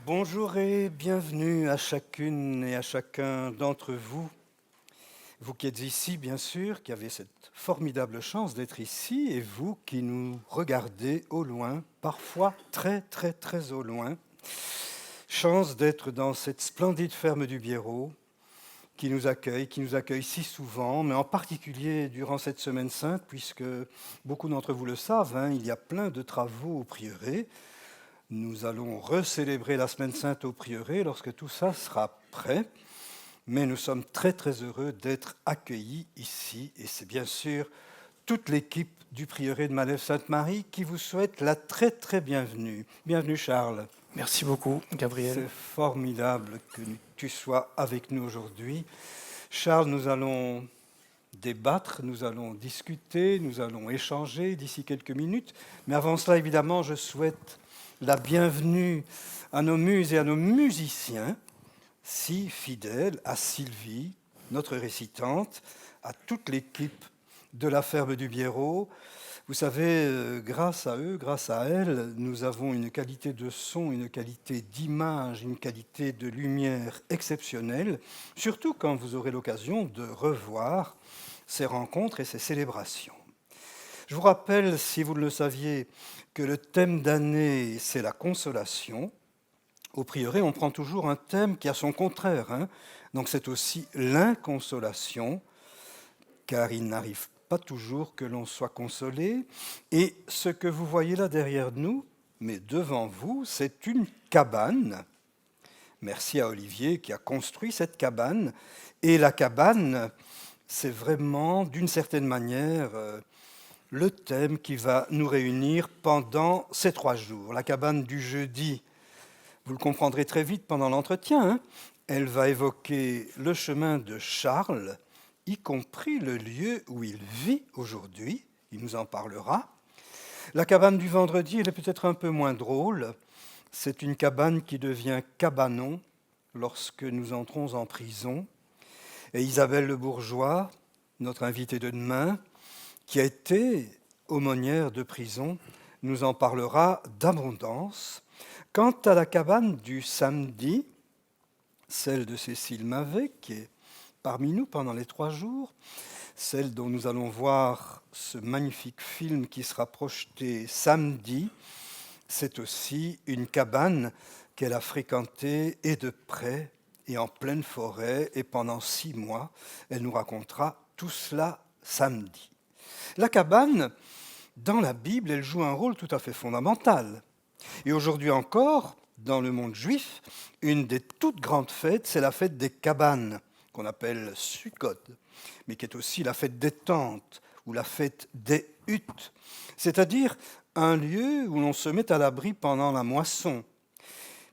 Bonjour et bienvenue à chacune et à chacun d'entre vous. Vous qui êtes ici, bien sûr, qui avez cette formidable chance d'être ici, et vous qui nous regardez au loin, parfois très très très au loin. Chance d'être dans cette splendide ferme du Biérot qui nous accueille si souvent, mais en particulier durant cette semaine sainte, puisque beaucoup d'entre vous le savent, il y a plein de travaux au prieuré. Nous allons recélébrer la semaine sainte au prieuré lorsque tout ça sera prêt. Mais nous sommes très très heureux d'être accueillis ici, et c'est bien sûr toute l'équipe du prieuré de Malève-Sainte-Marie qui vous souhaite la très très bienvenue. Bienvenue Charles. Merci beaucoup Gabriel. C'est formidable que tu sois avec nous aujourd'hui. Charles, nous allons débattre, nous allons discuter, nous allons échanger d'ici quelques minutes. Mais avant cela, évidemment, je souhaite la bienvenue à nos muses et à nos musiciens, si fidèles, à Sylvie, notre récitante, à toute l'équipe de la ferme du Biérot. Vous savez, grâce à eux, grâce à elles, nous avons une qualité de son, une qualité d'image, une qualité de lumière exceptionnelle, surtout quand vous aurez l'occasion de revoir ces rencontres et ces célébrations. Je vous rappelle, si vous ne le saviez, que le thème d'année, c'est la consolation. Au prieuré, on prend toujours un thème qui a son contraire. Donc c'est aussi l'inconsolation, car il n'arrive pas toujours que l'on soit consolé. Et ce que vous voyez là derrière nous, mais devant vous, c'est une cabane. Merci à Olivier qui a construit cette cabane. Et la cabane, c'est vraiment, d'une certaine manière, le thème qui va nous réunir pendant ces 3 jours. La cabane du jeudi, vous le comprendrez très vite pendant l'entretien, elle va évoquer le chemin de Charles, y compris le lieu où il vit aujourd'hui. Il nous en parlera. La cabane du vendredi, elle est peut-être un peu moins drôle. C'est une cabane qui devient cabanon lorsque nous entrons en prison. Et Isabelle Le Bourgeois, notre invitée de demain, qui a été aumônière de prison, nous en parlera d'abondance. Quant à la cabane du samedi, celle de Cécile Mavet, qui est parmi nous pendant les 3 jours, celle dont nous allons voir ce magnifique film qui sera projeté samedi, c'est aussi une cabane qu'elle a fréquentée et de près et en pleine forêt, et pendant 6 mois, elle nous racontera tout cela samedi. La cabane, dans la Bible, elle joue un rôle tout à fait fondamental. Et aujourd'hui encore, dans le monde juif, une des toutes grandes fêtes, c'est la fête des cabanes, qu'on appelle Sukkot, mais qui est aussi la fête des tentes ou la fête des huttes, c'est-à-dire un lieu où l'on se met à l'abri pendant la moisson.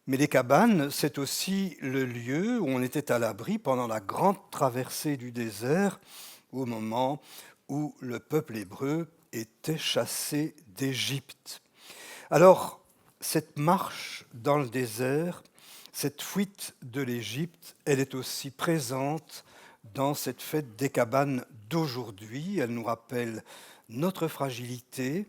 Mais les cabanes, c'est aussi le lieu où on était à l'abri pendant la grande traversée du désert, au moment où le peuple hébreu était chassé d'Égypte. Alors, cette marche dans le désert, cette fuite de l'Égypte, elle est aussi présente dans cette fête des cabanes d'aujourd'hui. Elle nous rappelle notre fragilité.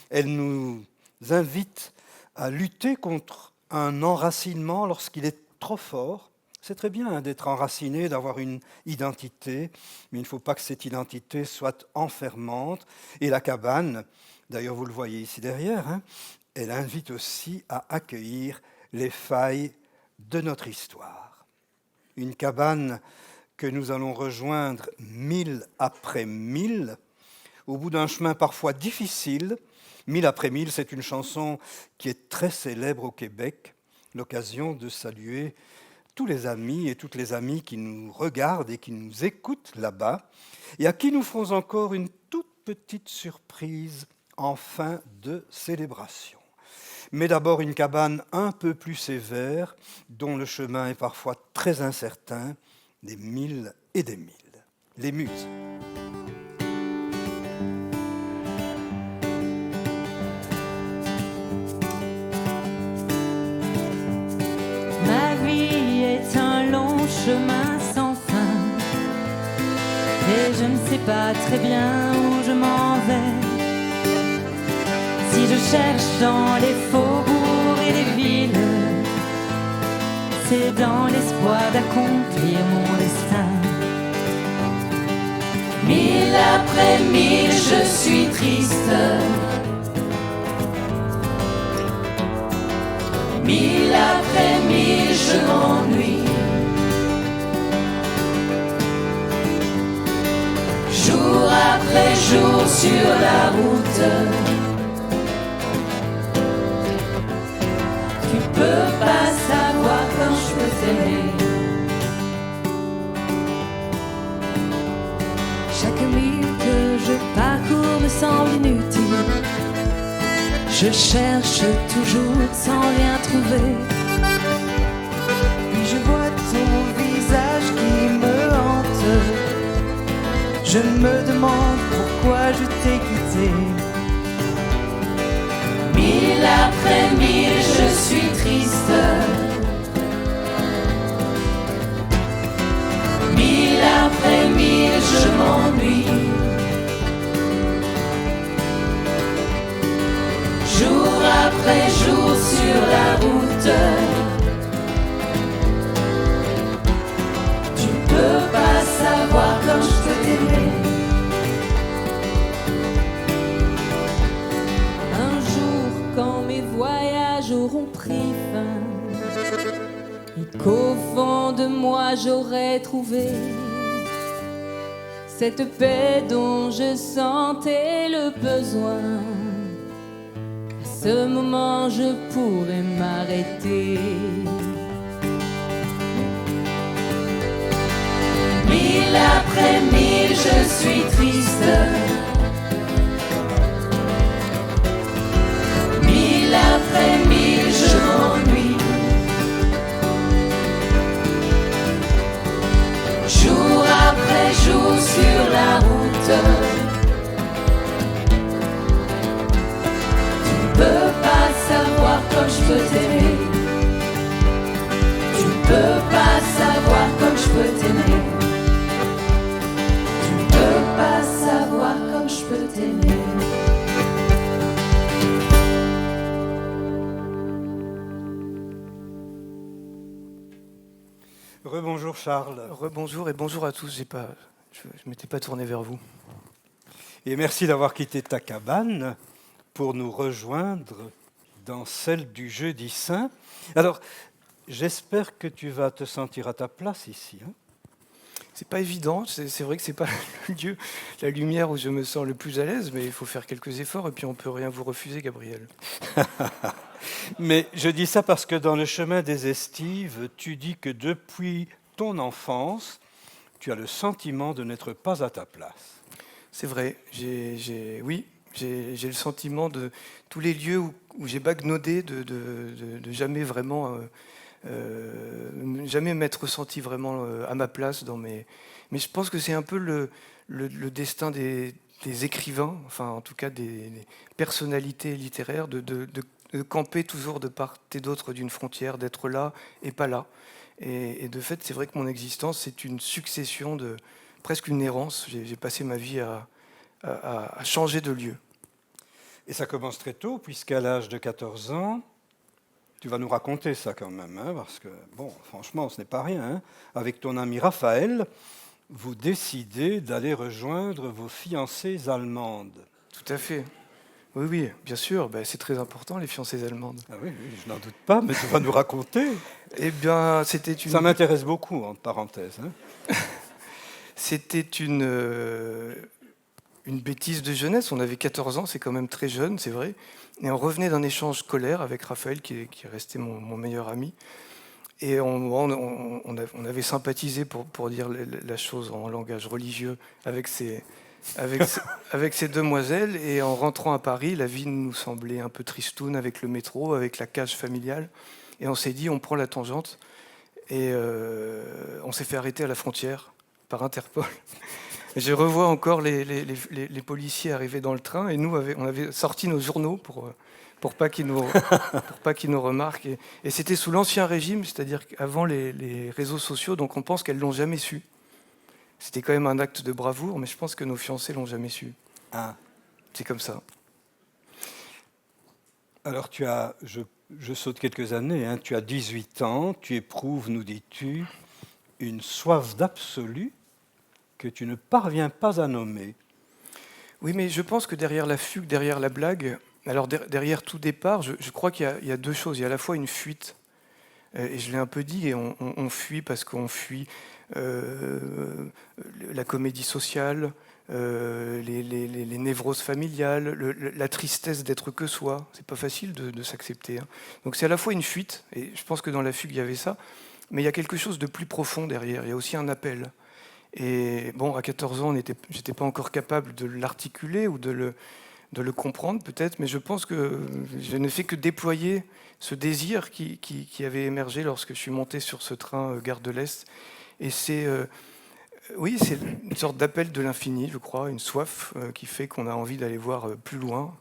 Elle nous invite à lutter contre un enracinement lorsqu'il est trop fort. C'est très bien d'être enraciné, d'avoir une identité, mais il ne faut pas que cette identité soit enfermante. Et la cabane, d'ailleurs vous le voyez ici derrière, elle invite aussi à accueillir les failles de notre histoire. Une cabane que nous allons rejoindre 1000 après 1000, au bout d'un chemin parfois difficile. 1000 après 1000, c'est une chanson qui est très célèbre au Québec, l'occasion de saluer tous les amis et toutes les amies qui nous regardent et qui nous écoutent là-bas, et à qui nous ferons encore une toute petite surprise en fin de célébration. Mais d'abord une cabane un peu plus sévère, dont le chemin est parfois très incertain, des 1000 et des 1000. Les muses. Ma vie est un long chemin sans fin, et je ne sais pas très bien où je m'en vais. Si je cherche dans les faubourgs et les villes c'est dans l'espoir d'accomplir mon destin. Mille après mille, je suis triste. Mille après mille, je m'ennuie. Jour après jour sur la route, tu peux pas savoir quand je peux t'aimer. Chaque mille que je parcours me semble inutile. Je cherche toujours sans rien trouver. Puis je vois ton visage qui me hante. Je me demande pourquoi je t'ai quitté. Mille après mille, je suis triste. Mille après mille, je m'ennuie. Jour après jour sur la route, tu peux pas savoir quand je peux t'aimer. Un jour quand mes voyages auront pris fin et qu'au fond de moi j'aurai trouvé cette paix dont je sentais le besoin, à ce moment je pourrais m'arrêter. Mille après mille, je suis triste. Mille après mille, je m'ennuie. Jour après jour sur la route, tu peux pas savoir comme je peux t'aimer. Tu peux pas savoir comme je peux t'aimer. Tu peux pas savoir comme je peux t'aimer. Rebonjour Charles. Rebonjour et bonjour à tous. Je ne m'étais pas tourné vers vous. Et merci d'avoir quitté ta cabane pour nous rejoindre dans celle du Jeudi Saint. Alors, j'espère que tu vas te sentir à ta place ici. Hein ? C'est pas évident. C'est vrai que c'est pas le lieu, la lumière où je me sens le plus à l'aise, mais il faut faire quelques efforts et puis on peut rien vous refuser, Gabriel. Mais je dis ça parce que dans le chemin des Estives, tu dis que depuis ton enfance, tu as le sentiment de n'être pas à ta place. C'est vrai. J'ai le sentiment de tous les lieux où j'ai bagnaudé de jamais vraiment, jamais m'être senti vraiment à ma place dans mes. Mais je pense que c'est un peu le destin des écrivains, enfin en tout cas des personnalités littéraires, de camper toujours de part et d'autre d'une frontière, d'être là et pas là. Et de fait, c'est vrai que mon existence, c'est une succession de presque une errance. J'ai passé ma vie à changer de lieu. Et ça commence très tôt, puisqu'à l'âge de 14 ans, tu vas nous raconter ça quand même, hein, parce que, bon, franchement, ce n'est pas rien. Hein. Avec ton ami Raphaël, vous décidez d'aller rejoindre vos fiancées allemandes. Tout à fait. Oui, bien sûr. Ben, c'est très important, les fiancées allemandes. Ah oui, je n'en doute pas, mais tu vas nous raconter. Eh bien, c'était une... Ça m'intéresse beaucoup, entre parenthèses. Hein. C'était une bêtise de jeunesse. On avait 14 ans, c'est quand même très jeune, c'est vrai. Et on revenait d'un échange scolaire avec Raphaël, qui est resté mon meilleur ami. Et on avait sympathisé, pour dire la chose en langage religieux, avec ces demoiselles. Et en rentrant à Paris, la vie nous semblait un peu tristoune avec le métro, avec la cage familiale. Et on s'est dit, on prend la tangente. Et on s'est fait arrêter à la frontière par Interpol. Et je revois encore les policiers arriver dans le train. Et nous, on avait sorti nos journaux pour pas qu'ils nous remarquent. Et c'était sous l'Ancien Régime, c'est-à-dire qu'avant les réseaux sociaux, donc on pense qu'elles l'ont jamais su. C'était quand même un acte de bravoure, mais je pense que nos fiancés l'ont jamais su. Ah. C'est comme ça. Alors je saute quelques années, hein, tu as 18 ans, tu éprouves, nous dis-tu, une soif d'absolu que tu ne parviens pas à nommer. Oui, mais je pense que derrière la fugue, derrière la blague, alors derrière tout départ, je crois qu'il y a deux choses. Il y a à la fois une fuite, et je l'ai un peu dit, et on fuit parce qu'on fuit la comédie sociale, les névroses familiales, la tristesse d'être que soi. C'est pas facile de s'accepter, hein. Donc c'est à la fois une fuite, et je pense que dans la fugue il y avait ça, mais il y a quelque chose de plus profond derrière. Il y a aussi un appel. Et bon, à 14 ans, j'étais pas encore capable de l'articuler ou de le comprendre peut-être, mais je pense que je n'ai fait que déployer ce désir qui avait émergé lorsque je suis monté sur ce train Gare de l'Est. Et oui, c'est une sorte d'appel de l'infini, je crois, une soif qui fait qu'on a envie d'aller voir plus loin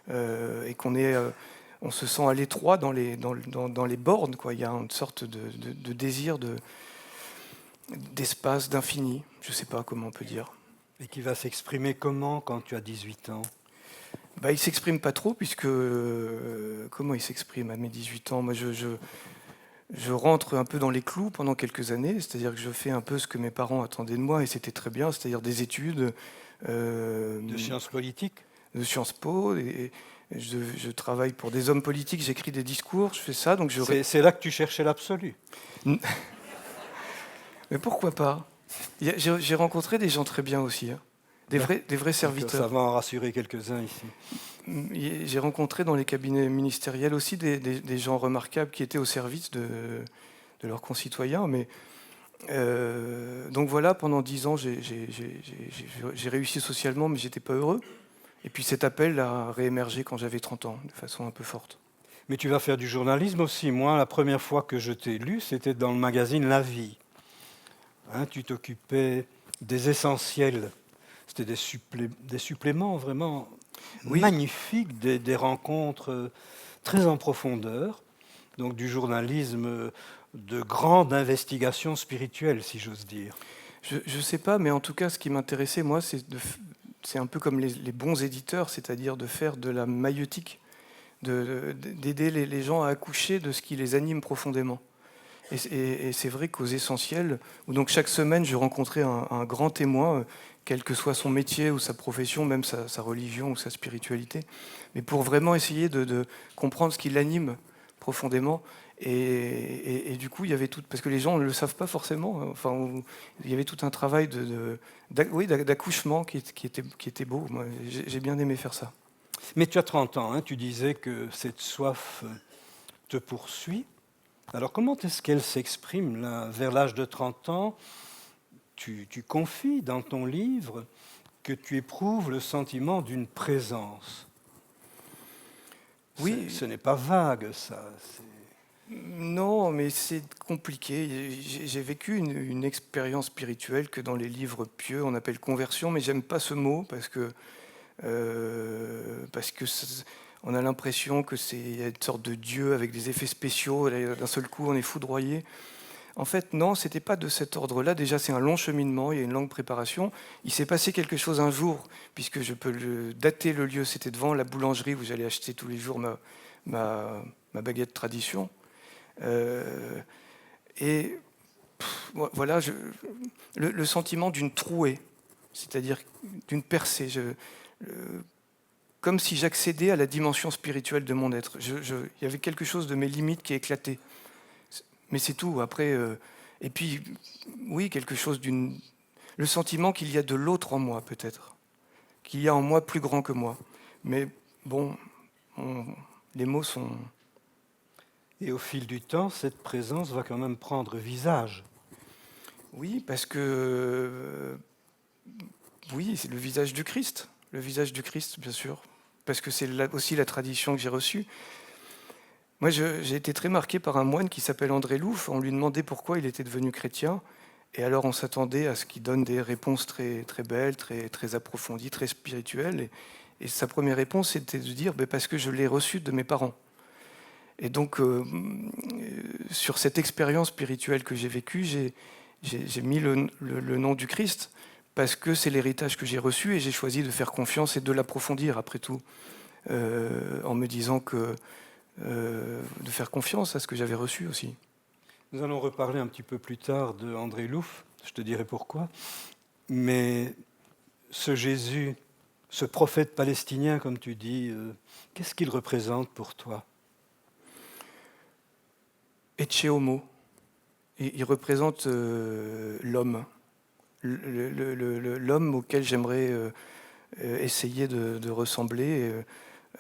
et on se sent à l'étroit dans les bornes, quoi. Il y a une sorte de désir d'espace, d'infini, je ne sais pas comment on peut dire. Et qui va s'exprimer comment quand tu as 18 ans ? Il ne s'exprime pas trop, puisque... comment il s'exprime à mes 18 ans ? Moi, je rentre un peu dans les clous pendant quelques années, c'est-à-dire que je fais un peu ce que mes parents attendaient de moi, et c'était très bien, c'est-à-dire des études... de sciences politiques ? De Sciences Po, et je travaille pour des hommes politiques, j'écris des discours, je fais ça, donc c'est là que tu cherchais l'absolu. Mais pourquoi pas ? J'ai rencontré des gens très bien aussi, hein. Des vrais serviteurs. Ça va en rassurer quelques-uns ici. J'ai rencontré dans les cabinets ministériels aussi des gens remarquables qui étaient au service de leurs concitoyens. Mais, donc voilà, pendant 10 ans, j'ai réussi socialement, mais j'étais pas heureux. Et puis cet appel a réémergé quand j'avais 30 ans, de façon un peu forte. Mais tu vas faire du journalisme aussi. Moi, la première fois que je t'ai lu, c'était dans le magazine La Vie. Hein, tu t'occupais des essentiels. C'était des suppléments vraiment magnifiques, des rencontres très en profondeur. Donc du journalisme de grande investigation spirituelle, si j'ose dire. Je ne sais pas, mais en tout cas, ce qui m'intéressait, moi, c'est un peu comme les bons éditeurs, c'est-à-dire de faire de la maïeutique, d'aider les gens à accoucher de ce qui les anime profondément. Et c'est vrai qu'aux essentiels, où donc chaque semaine je rencontrais un grand témoin, quel que soit son métier ou sa profession, même sa religion ou sa spiritualité, mais pour vraiment essayer de comprendre ce qui l'anime profondément. Et du coup, il y avait tout, parce que les gens ne le savent pas forcément, enfin, il y avait tout un travail d'accouchement qui était beau. Moi, j'ai bien aimé faire ça. Mais tu as 30 ans, hein, tu disais que cette soif te poursuit. Alors comment est-ce qu'elle s'exprime là, vers l'âge de 30 ans? Tu confies dans ton livre que tu éprouves le sentiment d'une présence. Oui. Ce n'est pas vague, ça. Non, mais c'est compliqué. J'ai vécu une expérience spirituelle que dans les livres pieux on appelle conversion, mais j'aime pas ce mot parce que on a l'impression que c'est une sorte de Dieu avec des effets spéciaux. D'un seul coup, on est foudroyé. En fait, non, c'était pas de cet ordre-là. Déjà, c'est un long cheminement, il y a une longue préparation. Il s'est passé quelque chose un jour, puisque je peux dater le lieu. C'était devant la boulangerie où j'allais acheter tous les jours ma baguette tradition. Voilà, le sentiment d'une trouée, c'est-à-dire d'une percée. Comme si j'accédais à la dimension spirituelle de mon être. Il y avait quelque chose de mes limites qui éclatait. Mais c'est tout. Après, et puis, oui, quelque chose le sentiment qu'il y a de l'autre en moi, peut-être. Qu'il y a en moi plus grand que moi. Mais bon, les mots sont... Et au fil du temps, cette présence va quand même prendre visage. Oui, parce que... oui, c'est le visage du Christ. Le visage du Christ, bien sûr. Parce que c'est aussi la tradition que j'ai reçue. Moi, j'ai été très marqué par un moine qui s'appelle André Louf. On lui demandait pourquoi il était devenu chrétien. Et alors, on s'attendait à ce qu'il donne des réponses très, très belles, très, très approfondies, très spirituelles. Et sa première réponse, c'était de dire parce que je l'ai reçu de mes parents. Et donc, sur cette expérience spirituelle que j'ai vécue, j'ai mis le nom du Christ parce que c'est l'héritage que j'ai reçu et j'ai choisi de faire confiance et de l'approfondir après tout. en me disant de faire confiance à ce que j'avais reçu aussi. Nous allons reparler un petit peu plus tard de André Louf, je te dirai pourquoi. Mais ce Jésus, ce prophète palestinien, comme tu dis, qu'est-ce qu'il représente pour toi? Ecce homo. Il représente l'homme. L'homme auquel j'aimerais essayer de ressembler.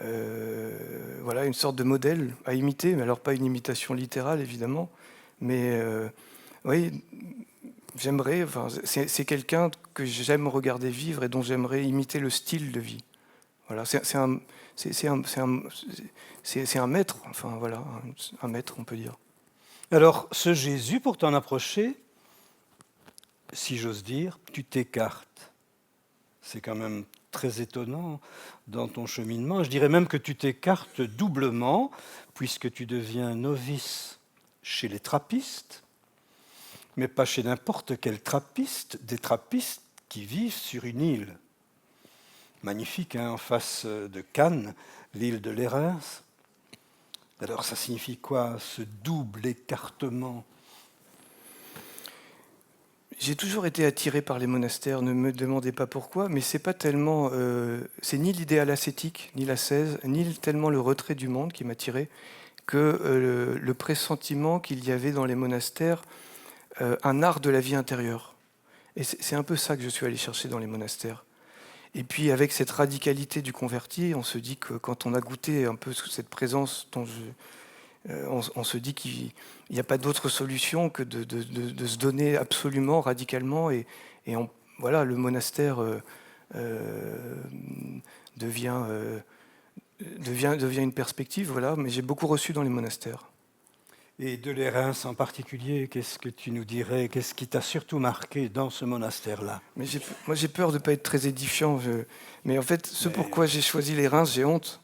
Voilà, une sorte de modèle à imiter, mais alors pas une imitation littérale, évidemment. Mais oui, j'aimerais, enfin, c'est quelqu'un que j'aime regarder vivre et dont j'aimerais imiter le style de vie. Voilà, c'est un maître, enfin voilà, un maître, on peut dire. Alors, ce Jésus, pour t'en approcher, si j'ose dire, tu t'écartes. C'est quand même très étonnant dans ton cheminement. Je dirais même que tu t'écartes doublement, puisque tu deviens novice chez les trappistes, mais pas chez n'importe quel trappiste, des trappistes qui vivent sur une île. Magnifique, hein, en face de Cannes, l'île de Lérins. Alors ça signifie quoi, ce double écartement? J'ai toujours été attiré par les monastères, ne me demandez pas pourquoi, mais c'est pas tellement, c'est ni l'idéal ascétique, ni l'ascèse, ni tellement le retrait du monde qui m'attirait, que le pressentiment qu'il y avait dans les monastères un art de la vie intérieure. Et c'est un peu ça que je suis allé chercher dans les monastères. Et puis avec cette radicalité du converti, on se dit que quand on a goûté un peu cette présence dont on se dit qu'il n'y a pas d'autre solution que de se donner absolument, radicalement. Voilà, le monastère devient une perspective. Voilà, mais j'ai beaucoup reçu dans les monastères. Et de Lérins en particulier, qu'est-ce que tu nous dirais? Qu'est-ce qui t'a surtout marqué dans ce monastère-là? Mais moi, j'ai peur de ne pas être très édifiant. Mais en fait, pourquoi j'ai choisi Lérins, j'ai honte.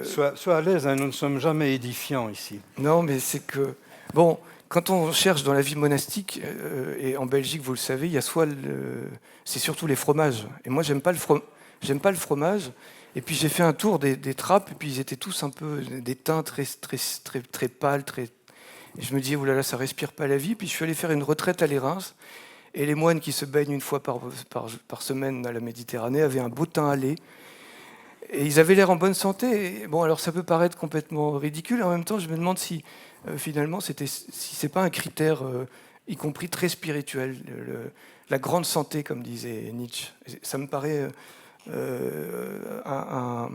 Sois à l'aise, hein, nous ne sommes jamais édifiants ici. Non, mais c'est que... Bon, quand on cherche dans la vie monastique, et en Belgique, vous le savez, il y a c'est surtout les fromages. Et moi, j'aime pas le fromage. Et puis j'ai fait un tour des trappes, et puis ils étaient tous un peu des teints très, très, très, très pâles. Et je me disais, oulala, ça respire pas la vie. Puis je suis allé faire une retraite à Lérins. Et les moines qui se baignent une fois par semaine à la Méditerranée avaient un beau teint hâlé. Et ils avaient l'air en bonne santé. Et bon, alors ça peut paraître complètement ridicule. En même temps, je me demande si finalement, si c'est pas un critère, y compris très spirituel, la grande santé, comme disait Nietzsche. Ça me paraît un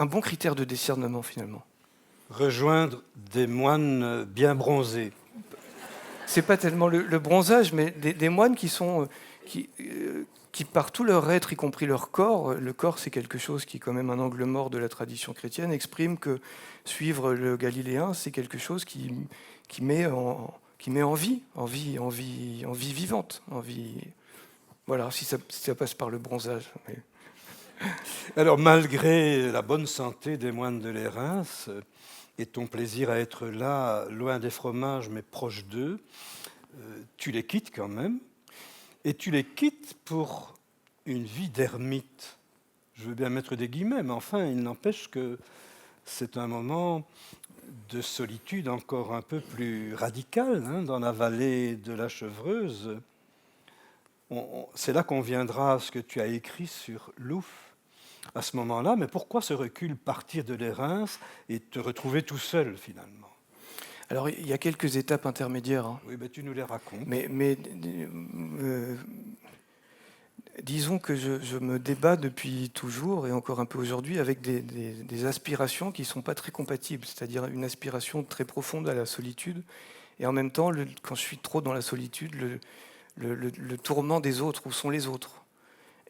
bon critère de discernement, finalement. Rejoindre des moines bien bronzés. C'est pas tellement le bronzage, mais des moines qui sont... qui par tout leur être, y compris leur corps, le corps c'est quelque chose qui est quand même un angle mort de la tradition chrétienne, exprime que suivre le Galiléen, c'est quelque chose qui met en vie vivante, voilà, si ça passe par le bronzage. Mais... Alors malgré la bonne santé des moines de Lérins et ton plaisir à être là, loin des fromages mais proche d'eux, tu les quittes quand même. Et tu les quittes pour une vie d'ermite. Je veux bien mettre des guillemets, mais enfin, il n'empêche que c'est un moment de solitude encore un peu plus radical, hein, dans la vallée de la Chevreuse. C'est là qu'on viendra à ce que tu as écrit sur Louf à ce moment-là. Mais pourquoi ce recul, partir de Lérins et te retrouver tout seul finalement? Alors, il y a quelques étapes intermédiaires. Hein. Oui, ben, tu nous les racontes. Mais disons que je me débat depuis toujours, et encore un peu aujourd'hui, avec des aspirations qui ne sont pas très compatibles, c'est-à-dire une aspiration très profonde à la solitude, et en même temps, quand je suis trop dans la solitude, le tourment des autres, où sont les autres.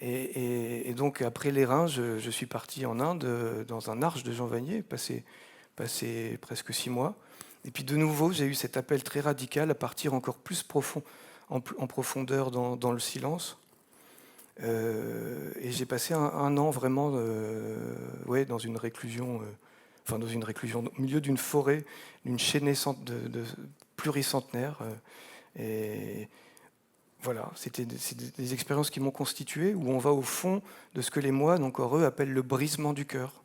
Et donc, après Lérins, je suis parti en Inde, dans un arche de Jean Vanier, passé presque 6 mois. Et puis de nouveau, j'ai eu cet appel très radical à partir encore plus profond, en profondeur dans le silence. Et j'ai passé un an vraiment dans une réclusion, au milieu d'une forêt, d'une chaînée de pluricentenaire. Et voilà, c'est des expériences qui m'ont constitué, où on va au fond de ce que les moines, encore eux, appellent le brisement du cœur.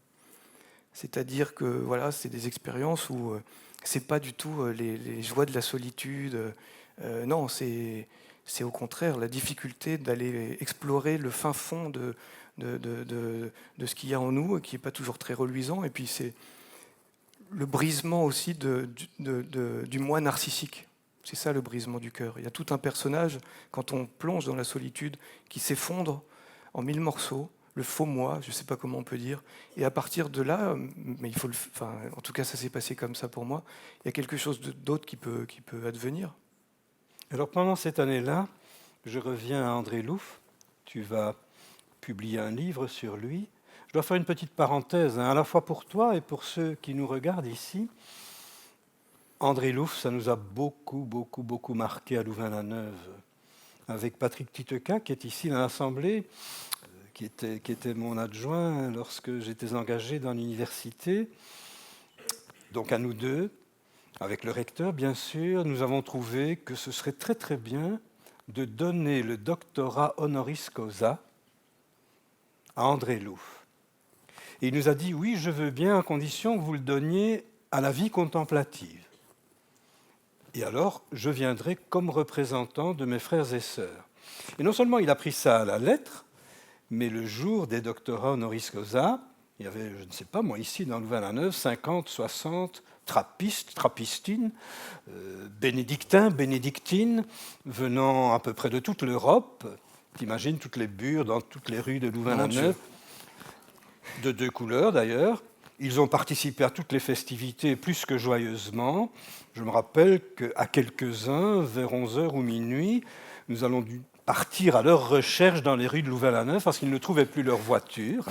C'est-à-dire que voilà, c'est des expériences où c'est pas du tout les joies de la solitude. Non, c'est au contraire la difficulté d'aller explorer le fin fond de ce qu'il y a en nous, qui n'est pas toujours très reluisant. Et puis c'est le brisement aussi du moi narcissique. C'est ça le brisement du cœur. Il y a tout un personnage, quand on plonge dans la solitude, qui s'effondre en 1000 morceaux, le faux moi, je ne sais pas comment on peut dire. Et à partir de là, mais en tout cas ça s'est passé comme ça pour moi, il y a quelque chose d'autre qui peut advenir. Alors pendant cette année-là, je reviens à André Louf. Tu vas publier un livre sur lui. Je dois faire une petite parenthèse, à la fois pour toi et pour ceux qui nous regardent ici. André Louf, ça nous a beaucoup marqué à Louvain-la-Neuve. Avec Patrick Titeca, qui est ici dans l'Assemblée, qui était mon adjoint lorsque j'étais engagé dans l'université. Donc à nous deux, avec le recteur bien sûr, nous avons trouvé que ce serait très bien de donner le doctorat honoris causa à André Louf. Et il nous a dit, oui, je veux bien, à condition que vous le donniez à la vie contemplative. Et alors, je viendrai comme représentant de mes frères et sœurs. Et non seulement il a pris ça à la lettre, mais le jour des doctorats honoris causa, il y avait, je ne sais pas, moi, ici, dans Louvain-la-Neuve, 50, 60 trappistes, trappistines, bénédictins, bénédictines, venant à peu près de toute l'Europe. T'imagines toutes les bures dans toutes les rues de Louvain-la-Neuve, de deux couleurs d'ailleurs. Ils ont participé à toutes les festivités plus que joyeusement. Je me rappelle qu'à quelques-uns, vers 11h ou minuit, nous allons dû partir à leur recherche dans les rues de Louvain-la-Neuve parce qu'ils ne trouvaient plus leur voiture.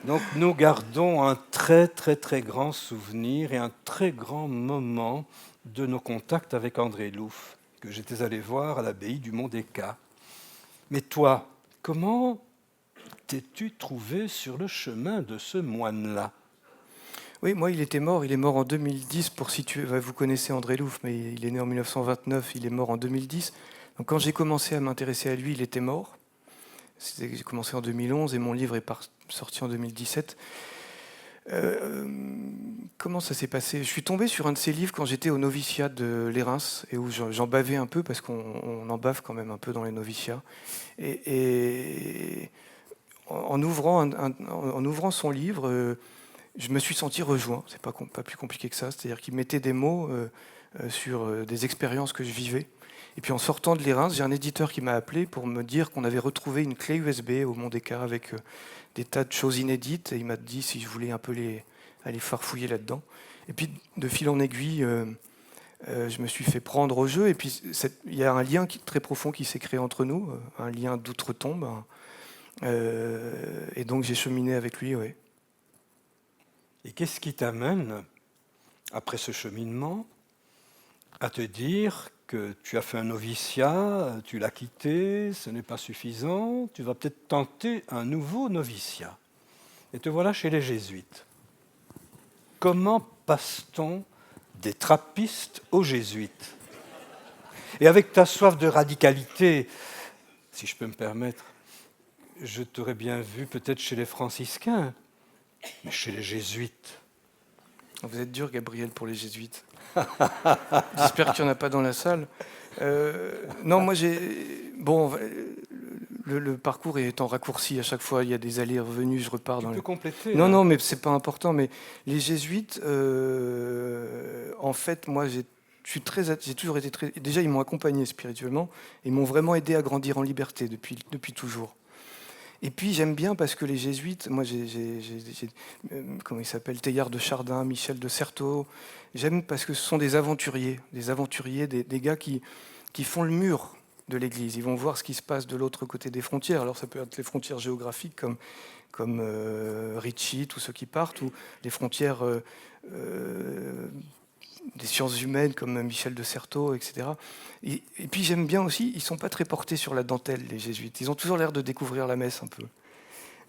Donc nous gardons un très grand souvenir et un très grand moment de nos contacts avec André Louf, que j'étais allé voir à l'abbaye du Mont-des-Cats. Mais toi, comment t'es-tu trouvé sur le chemin de ce moine-là ? Oui, moi, il est mort en 2010, pour situer. Vous connaissez André Louf, mais il est né en 1929, il est mort en 2010. Donc quand j'ai commencé à m'intéresser à lui, il était mort. J'ai commencé en 2011 et mon livre est sorti en 2017. Comment ça s'est passé ? Je suis tombé sur un de ses livres quand j'étais au noviciat de Lérins, et où j'en bavais un peu, parce qu'on en bave quand même un peu dans les noviciats. Et en ouvrant son livre, je me suis senti rejoint. C'est pas plus compliqué que ça. C'est-à-dire qu'il mettait des mots sur des expériences que je vivais. Et puis en sortant de Lérins, j'ai un éditeur qui m'a appelé pour me dire qu'on avait retrouvé une clé USB au Mont-des-Cats avec des tas de choses inédites. Et il m'a dit si je voulais un peu aller farfouiller là-dedans. Et puis de fil en aiguille, je me suis fait prendre au jeu. Et puis il y a un lien très profond qui s'est créé entre nous, un lien d'outre-tombe. Et donc j'ai cheminé avec lui, oui. Et qu'est-ce qui t'amène, après ce cheminement, à te dire que tu as fait un noviciat, tu l'as quitté, ce n'est pas suffisant, tu vas peut-être tenter un nouveau noviciat. Et te voilà chez les jésuites. Comment passe-t-on des trappistes aux jésuites ? Et avec ta soif de radicalité, si je peux me permettre, je t'aurais bien vu peut-être chez les franciscains, mais chez les jésuites. Vous êtes dur, Gabriel, pour les jésuites. J'espère qu'il n'y en a pas dans la salle. Non, moi j'ai... Bon, le parcours est en raccourci à chaque fois. Il y a des allers et revenus, je repars dans Tu peux compléter. Non, non, mais c'est pas important. Mais les jésuites, en fait, moi j'ai toujours été très... Déjà, ils m'ont accompagné spirituellement. Ils m'ont vraiment aidé à grandir en liberté depuis toujours. Et puis j'aime bien parce que les jésuites, moi comment ils s'appellent, Teilhard de Chardin, Michel de Certeau, j'aime parce que ce sont des aventuriers, des gars qui font le mur de l'Église. Ils vont voir ce qui se passe de l'autre côté des frontières. Alors ça peut être les frontières géographiques comme Ricci, tous ceux qui partent, ou les frontières des sciences humaines comme Michel de Certeau, etc. Et puis j'aime bien aussi, ils ne sont pas très portés sur la dentelle, les jésuites. Ils ont toujours l'air de découvrir la messe un peu.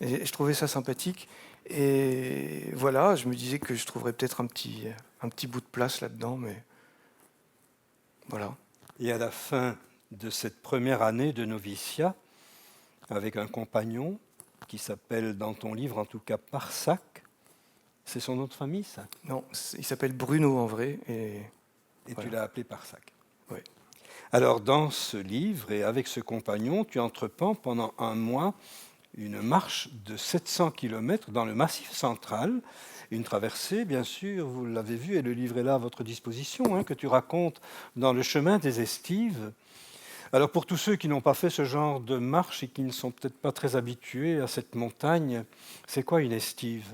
Et je trouvais ça sympathique. Et voilà, je me disais que je trouverais peut-être un petit bout de place là-dedans, mais voilà. Et à la fin de cette première année de noviciat avec un compagnon qui s'appelle, dans ton livre en tout cas, Parsac. C'est son nom de famille, ça? Non, il s'appelle Bruno en vrai. Et voilà. Tu l'as appelé Parsac. Oui. Alors, dans ce livre, et avec ce compagnon, tu entreprends pendant un mois une marche de 700 km dans le Massif central, une traversée, bien sûr, vous l'avez vu, et le livre est là à votre disposition, que tu racontes dans le chemin des Estives. Alors, pour tous ceux qui n'ont pas fait ce genre de marche et qui ne sont peut-être pas très habitués à cette montagne, c'est quoi une estive?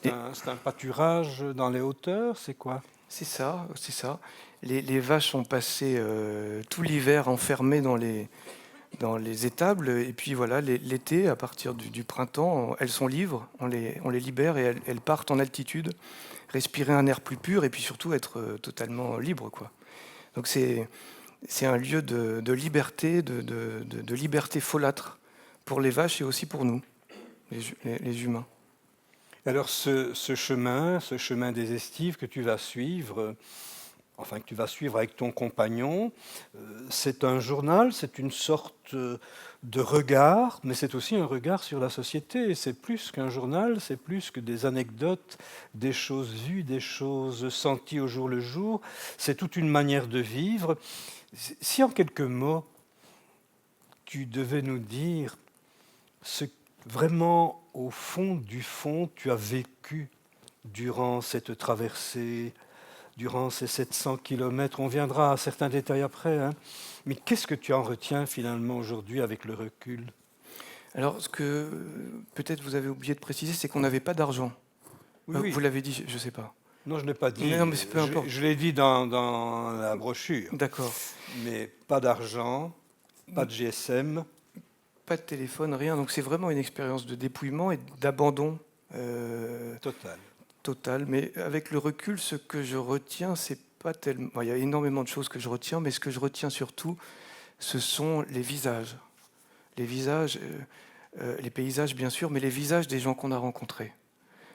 C'est un pâturage dans les hauteurs, c'est quoi? C'est ça, c'est ça. Les vaches ont passé tout l'hiver enfermées dans les étables, et puis voilà, l'été, à partir du printemps, elles sont libres, on les libère et elles partent en altitude, respirer un air plus pur et puis surtout être totalement libres, quoi. Donc c'est un lieu de liberté, de liberté folâtre pour les vaches et aussi pour nous, les humains. Alors ce chemin des Estives que tu vas suivre, que tu vas suivre avec ton compagnon, c'est un journal, c'est une sorte de regard, mais c'est aussi un regard sur la société. C'est plus qu'un journal, c'est plus que des anecdotes, des choses vues, des choses senties au jour le jour. C'est toute une manière de vivre. Si en quelques mots, tu devais nous dire ce vraiment au fond du fond tu as vécu durant cette traversée, durant ces 700 kilomètres, on viendra à certains détails après, mais qu'est-ce que tu en retiens finalement aujourd'hui avec le recul? Alors, ce que peut-être vous avez oublié de préciser, c'est qu'on n'avait pas d'argent. Oui. Vous l'avez dit, je ne sais pas. Non, je ne l'ai pas dit. Non, mais peu importe. Je l'ai dit dans la brochure. D'accord. Mais pas d'argent, pas de GSM. Pas de téléphone, rien. Donc c'est vraiment une expérience de dépouillement et d'abandon total. Mais avec le recul, ce que je retiens, c'est pas tellement... Il y a énormément de choses que je retiens, mais ce que je retiens surtout, ce sont les visages. Les visages, les paysages bien sûr, mais les visages des gens qu'on a rencontrés.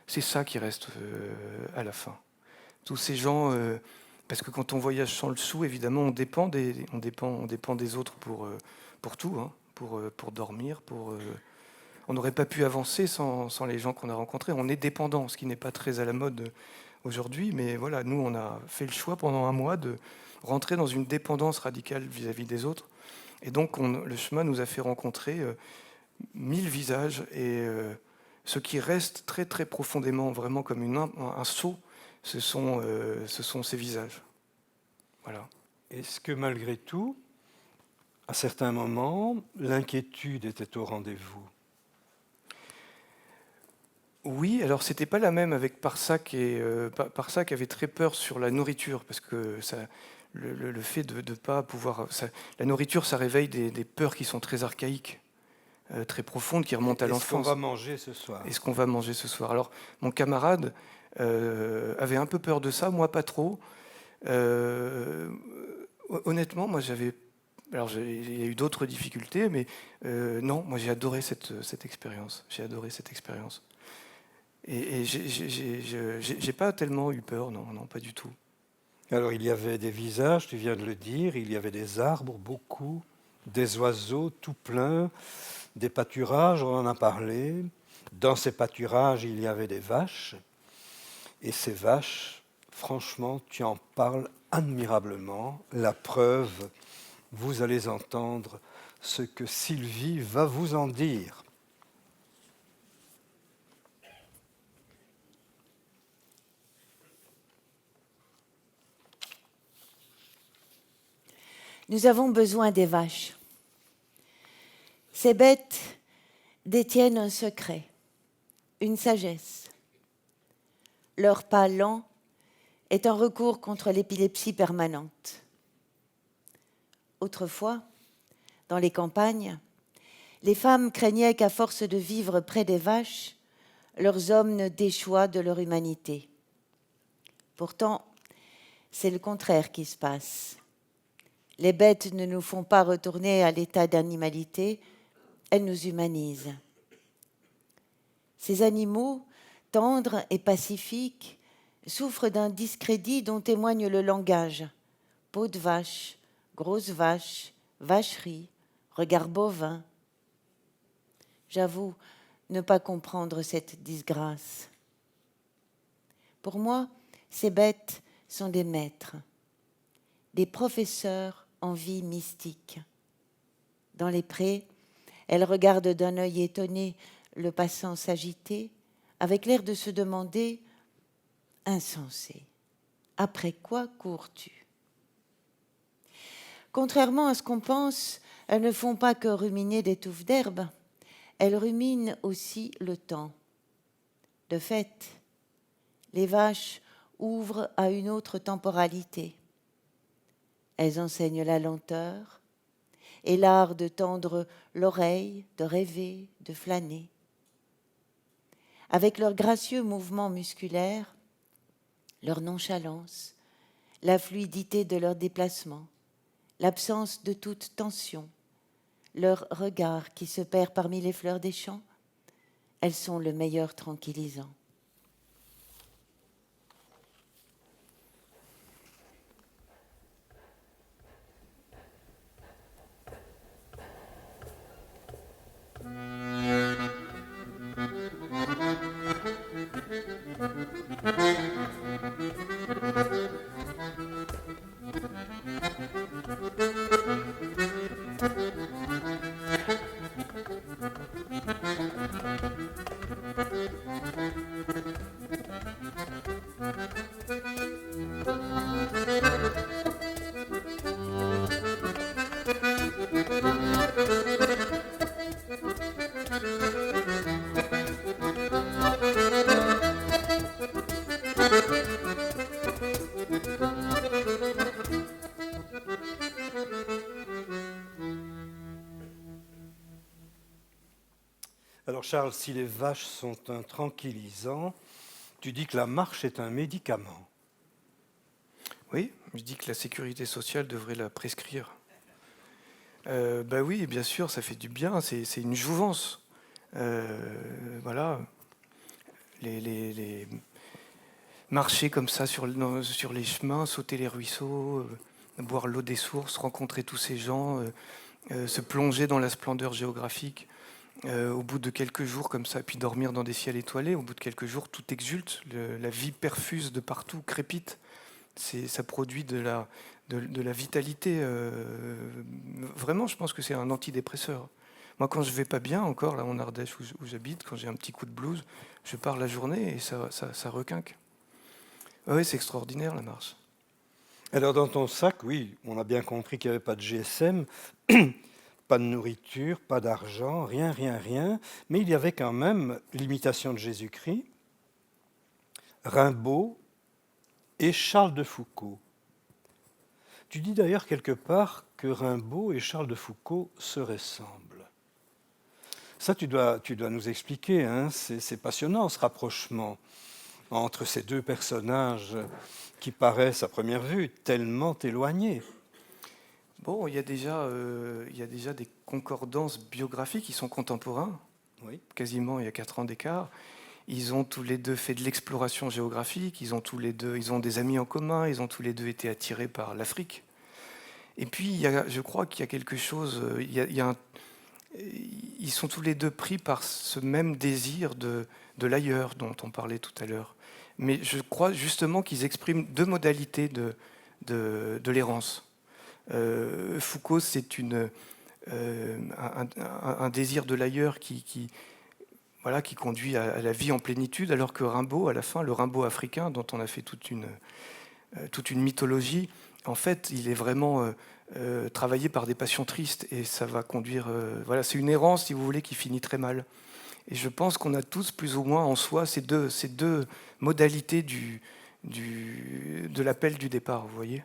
C'est ça qui reste à la fin. Tous ces gens... parce que quand on voyage sans le sou, évidemment, on dépend des autres pour tout, pour dormir, on n'aurait pas pu avancer sans les gens qu'on a rencontrés. On est dépendant, ce qui n'est pas très à la mode aujourd'hui, mais voilà, nous, on a fait le choix pendant un mois de rentrer dans une dépendance radicale vis-à-vis des autres. Et donc, le chemin nous a fait rencontrer 1000 visages, et ce qui reste très, très profondément, vraiment comme un sceau, ce sont ces visages. Voilà. Est-ce que malgré tout, à certains moments, l'inquiétude était au rendez-vous? Oui, alors c'était pas la même avec Parsac. Parsac avait très peur sur la nourriture, parce que le fait de ne pas pouvoir... la nourriture, ça réveille des peurs qui sont très archaïques, très profondes, qui remontent à l'enfance. Est-ce qu'on va manger ce soir? Est-ce qu'on va manger ce soir? Alors, mon camarade avait un peu peur de ça, moi pas trop. Honnêtement, moi j'avais... Alors, il y a eu d'autres difficultés, mais non, moi j'ai adoré cette expérience. J'ai adoré cette expérience. Et j'ai pas tellement eu peur, non, pas du tout. Alors, il y avait des visages, tu viens de le dire, il y avait des arbres, beaucoup, des oiseaux tout pleins, des pâturages, on en a parlé. Dans ces pâturages, il y avait des vaches. Et ces vaches, franchement, tu en parles admirablement. La preuve, vous allez entendre ce que Sylvie va vous en dire. Nous avons besoin des vaches. Ces bêtes détiennent un secret, une sagesse. Leur pas lent est un recours contre l'épilepsie permanente. Autrefois, dans les campagnes, les femmes craignaient qu'à force de vivre près des vaches, leurs hommes ne déchoient de leur humanité. Pourtant, c'est le contraire qui se passe. Les bêtes ne nous font pas retourner à l'état d'animalité, elles nous humanisent. Ces animaux, tendres et pacifiques, souffrent d'un discrédit dont témoigne le langage. Peau de vache, grosse vache, vacherie, regard bovin. J'avoue ne pas comprendre cette disgrâce. Pour moi, ces bêtes sont des maîtres, des professeurs en vie mystique. Dans les prés, elles regardent d'un œil étonné le passant s'agiter, avec l'air de se demander « Insensé, après quoi cours-tu » Contrairement à ce qu'on pense, elles ne font pas que ruminer des touffes d'herbe, elles ruminent aussi le temps. De fait, les vaches ouvrent à une autre temporalité. Elles enseignent la lenteur et l'art de tendre l'oreille, de rêver, de flâner. Avec leurs gracieux mouvements musculaires, leur nonchalance, la fluidité de leurs déplacements, l'absence de toute tension, leur regard qui se perd parmi les fleurs des champs, elles sont le meilleur tranquillisant. Alors Charles, si les vaches sont un tranquillisant, tu dis que la marche est un médicament. Oui, je dis que la sécurité sociale devrait la prescrire. Oui, bien sûr, ça fait du bien, c'est une jouvence. Voilà, les marcher comme ça sur les chemins, sauter les ruisseaux, boire l'eau des sources, rencontrer tous ces gens, se plonger dans la splendeur géographique. Au bout de quelques jours comme ça, puis dormir dans des ciels étoilés, au bout de quelques jours, tout exulte, la vie perfuse de partout, crépite. Ça produit de la vitalité. Vraiment, je pense que c'est un antidépresseur. Moi, quand je vais pas bien, encore là en Ardèche où j'habite, quand j'ai un petit coup de blues, je pars la journée et ça requinque. Oui, c'est extraordinaire la marche. Alors dans ton sac, oui, on a bien compris qu'il n'y avait pas de GSM, pas de nourriture, pas d'argent, rien, mais il y avait quand même l'imitation de Jésus-Christ, Rimbaud et Charles de Foucault. Tu dis d'ailleurs quelque part que Rimbaud et Charles de Foucault se ressemblent. Ça, tu dois nous expliquer, hein, c'est passionnant ce rapprochement entre ces deux personnages qui paraissent à première vue tellement éloignés. Bon, il y a déjà des concordances biographiques qui sont contemporains, Oui. Quasiment il y a 4 ans d'écart. Ils ont tous les deux fait de l'exploration géographique, ils ont des amis en commun, ils ont tous les deux été attirés par l'Afrique. Et puis, je crois qu'il y a quelque chose, ils sont tous les deux pris par ce même désir de l'ailleurs dont on parlait tout à l'heure. Mais je crois justement qu'ils expriment 2 modalités de l'errance. Foucault, c'est un désir de l'ailleurs qui conduit à la vie en plénitude, alors que Rimbaud, à la fin, le Rimbaud africain, dont on a fait toute une mythologie, en fait, il est vraiment travaillé par des passions tristes, et ça va conduire... c'est une errance, si vous voulez, qui finit très mal. Et je pense qu'on a tous, plus ou moins, en soi, ces deux modalités de l'appel du départ, vous voyez.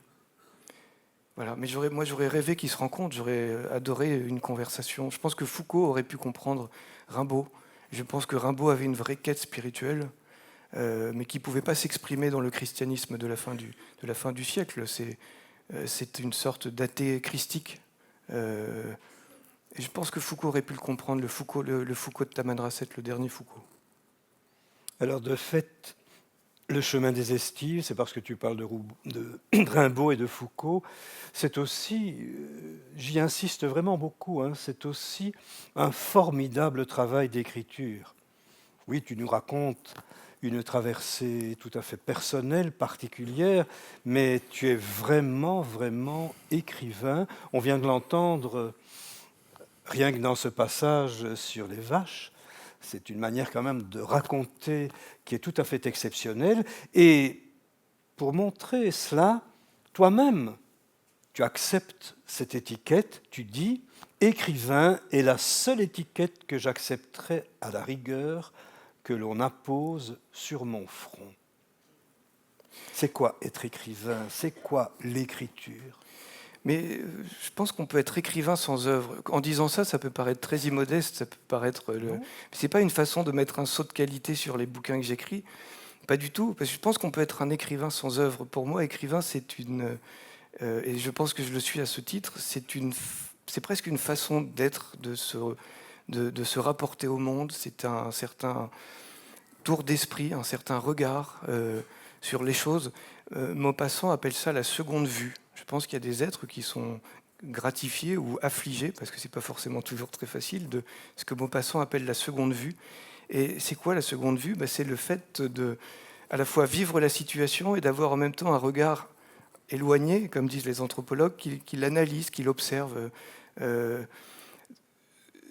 Voilà, mais j'aurais rêvé qu'ils se rencontrent, j'aurais adoré une conversation. Je pense que Foucault aurait pu comprendre Rimbaud. Je pense que Rimbaud avait une vraie quête spirituelle, mais qui ne pouvait pas s'exprimer dans le christianisme de la fin du siècle. C'est une sorte d'athée christique. Et je pense que Foucault aurait pu le comprendre, le Foucault de Tamanrasset, le dernier Foucault. Alors de fait, Le chemin des Estives, c'est parce que tu parles de Rimbaud et de Foucault, c'est aussi, j'y insiste vraiment beaucoup, hein, c'est aussi un formidable travail d'écriture. Oui, tu nous racontes une traversée tout à fait personnelle, particulière, mais tu es vraiment, vraiment écrivain. On vient de l'entendre rien que dans ce passage sur les vaches. C'est une manière quand même de raconter qui est tout à fait exceptionnelle. Et pour montrer cela, toi-même, tu acceptes cette étiquette, tu dis « écrivain est la seule étiquette que j'accepterai à la rigueur que l'on appose sur mon front ». C'est quoi être écrivain? C'est quoi l'écriture? Mais je pense qu'on peut être écrivain sans œuvre. En disant ça, ça peut paraître très immodeste, ça peut paraître... C'est pas une façon de mettre un saut de qualité sur les bouquins que j'écris. Pas du tout, parce que je pense qu'on peut être un écrivain sans œuvre. Pour moi, écrivain, c'est une... et je pense que je le suis à ce titre, c'est presque une façon d'être, de se rapporter au monde. C'est un certain tour d'esprit, un certain regard sur les choses. Maupassant appelle ça la seconde vue. Je pense qu'il y a des êtres qui sont gratifiés ou affligés, parce que c'est pas forcément toujours très facile, de ce que Maupassant appelle la seconde vue. Et c'est quoi la seconde vue? C'est le fait de à la fois vivre la situation et d'avoir en même temps un regard éloigné, comme disent les anthropologues, qui l'analyse, qui l'observe.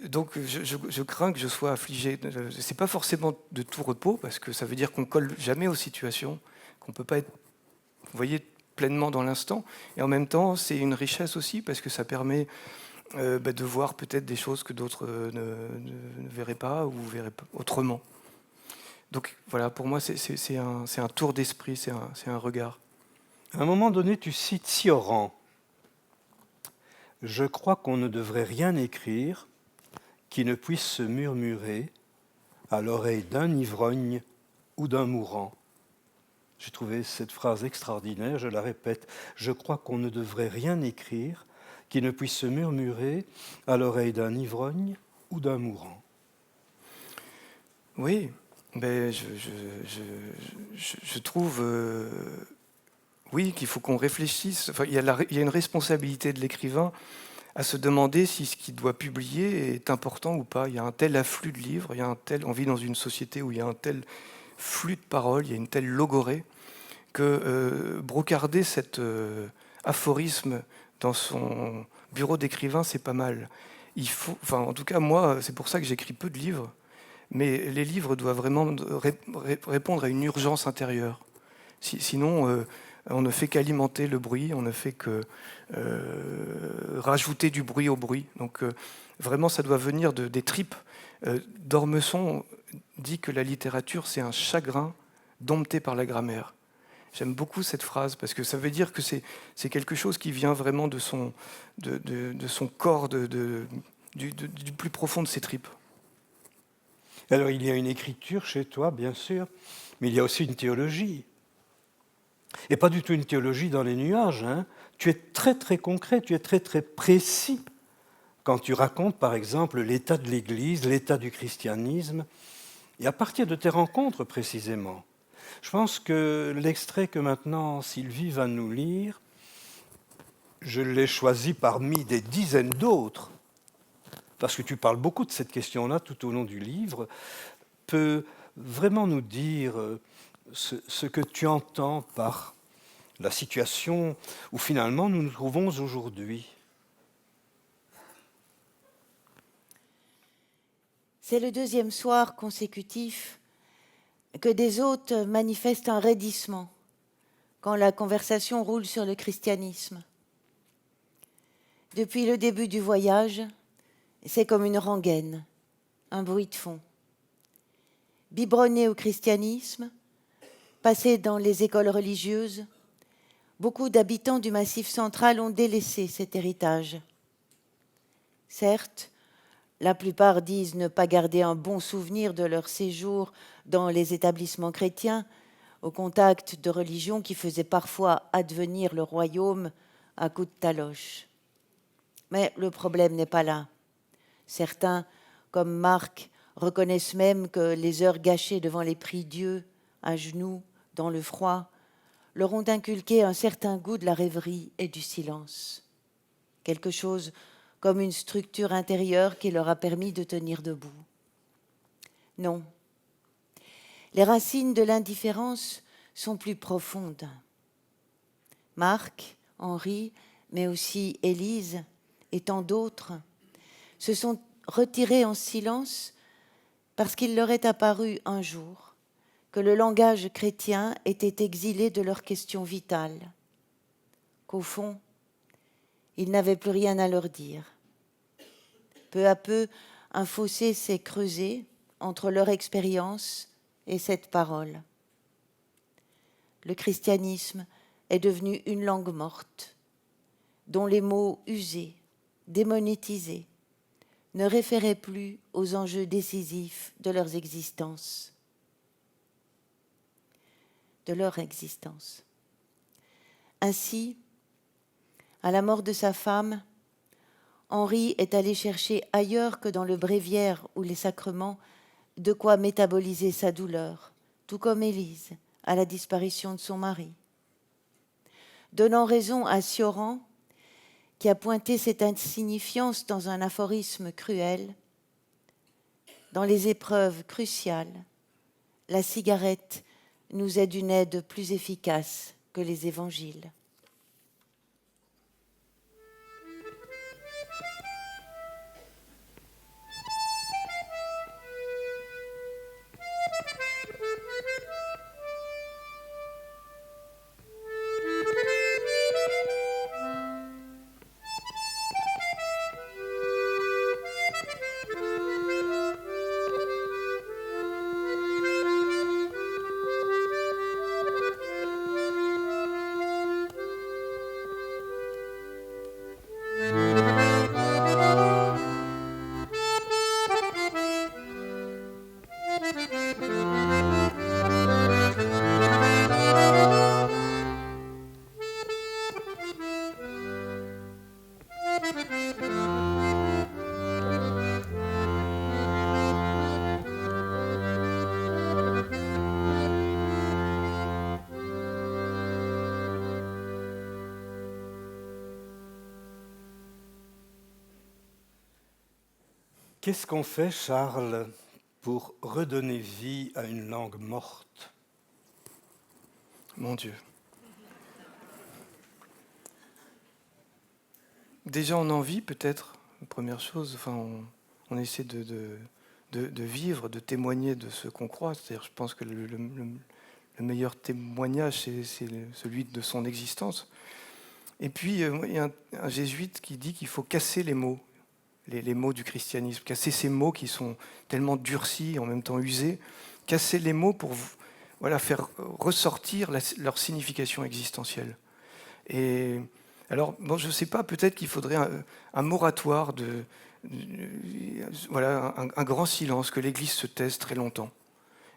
Donc je crains que je sois affligé. C'est pas forcément de tout repos, parce que ça veut dire qu'on colle jamais aux situations, qu'on peut pas être, vous voyez, pleinement dans l'instant. Et en même temps, c'est une richesse aussi, parce que ça permet de voir peut-être des choses que d'autres ne verraient pas ou verraient autrement. Donc voilà, pour moi, c'est un tour d'esprit, c'est un regard. À un moment donné, tu cites Cioran. Je crois qu'on ne devrait rien écrire qui ne puisse se murmurer à l'oreille d'un ivrogne ou d'un mourant. J'ai trouvé cette phrase extraordinaire, je la répète. Je crois qu'on ne devrait rien écrire qui ne puisse se murmurer à l'oreille d'un ivrogne ou d'un mourant. Oui, mais je trouve oui, qu'il faut qu'on réfléchisse. Enfin, il y a une responsabilité de l'écrivain à se demander si ce qu'il doit publier est important ou pas. Il y a un tel afflux de livres, on vit dans une société où il y a un tel flux de paroles, il y a une telle logorée, que brocarder cet aphorisme dans son bureau d'écrivain, c'est pas mal. En tout cas, moi, c'est pour ça que j'écris peu de livres, mais les livres doivent vraiment répondre à une urgence intérieure. Sinon, on ne fait qu'alimenter le bruit, on ne fait que rajouter du bruit au bruit. Donc vraiment, ça doit venir des tripes. D'Ormesson dit que la littérature, c'est un chagrin dompté par la grammaire. J'aime beaucoup cette phrase, parce que ça veut dire que c'est quelque chose qui vient vraiment de son corps, du plus profond de ses tripes. Alors il y a une écriture chez toi, bien sûr, mais il y a aussi une théologie. Et pas du tout une théologie dans les nuages. Hein. Tu es très très concret, tu es très très précis quand tu racontes par exemple l'état de l'Église, l'état du christianisme, et à partir de tes rencontres précisément. Je pense que l'extrait que maintenant Sylvie va nous lire, je l'ai choisi parmi des dizaines d'autres, parce que tu parles beaucoup de cette question-là tout au long du livre, peut vraiment nous dire ce que tu entends par la situation où finalement nous nous trouvons aujourd'hui. C'est le deuxième soir consécutif que des hôtes manifestent un raidissement quand la conversation roule sur le christianisme. Depuis le début du voyage, c'est comme une rengaine, un bruit de fond. Biberonnés au christianisme, passés dans les écoles religieuses, beaucoup d'habitants du Massif central ont délaissé cet héritage. Certes, la plupart disent ne pas garder un bon souvenir de leur séjour dans les établissements chrétiens, au contact de religions qui faisaient parfois advenir le royaume à coups de taloche. Mais le problème n'est pas là. Certains, comme Marc, reconnaissent même que les heures gâchées devant les prie-dieux, à genoux, dans le froid, leur ont inculqué un certain goût de la rêverie et du silence. Quelque chose comme une structure intérieure qui leur a permis de tenir debout. Non. Les racines de l'indifférence sont plus profondes. Marc, Henri, mais aussi Élise et tant d'autres se sont retirés en silence parce qu'il leur est apparu un jour que le langage chrétien était exilé de leurs questions vitales, qu'au fond, ils n'avaient plus rien à leur dire. Peu à peu, un fossé s'est creusé entre leur expérience et cette parole. Le christianisme est devenu une langue morte, dont les mots usés, démonétisés, ne référaient plus aux enjeux décisifs de leur existence. Ainsi, à la mort de sa femme, Henri est allé chercher ailleurs que dans le bréviaire ou les sacrements de quoi métaboliser sa douleur, tout comme Élise à la disparition de son mari. Donnant raison à Sioran, qui a pointé cette insignifiance dans un aphorisme cruel, dans les épreuves cruciales, la cigarette nous est d'une aide plus efficace que les évangiles. Qu'est-ce qu'on fait, Charles, pour redonner vie à une langue morte? Mon Dieu. Déjà en envie, peut-être, première chose, enfin, on essaie de vivre, de témoigner de ce qu'on croit. C'est-à-dire, je pense que le meilleur témoignage, c'est celui de son existence. Et puis, il y a un jésuite qui dit qu'il faut casser les mots. Les mots du christianisme, casser ces mots qui sont tellement durcis, en même temps usés, casser les mots pour faire ressortir leur signification existentielle. Et alors, bon, je ne sais pas, peut-être qu'il faudrait un moratoire, un grand silence, que l'Église se taise très longtemps,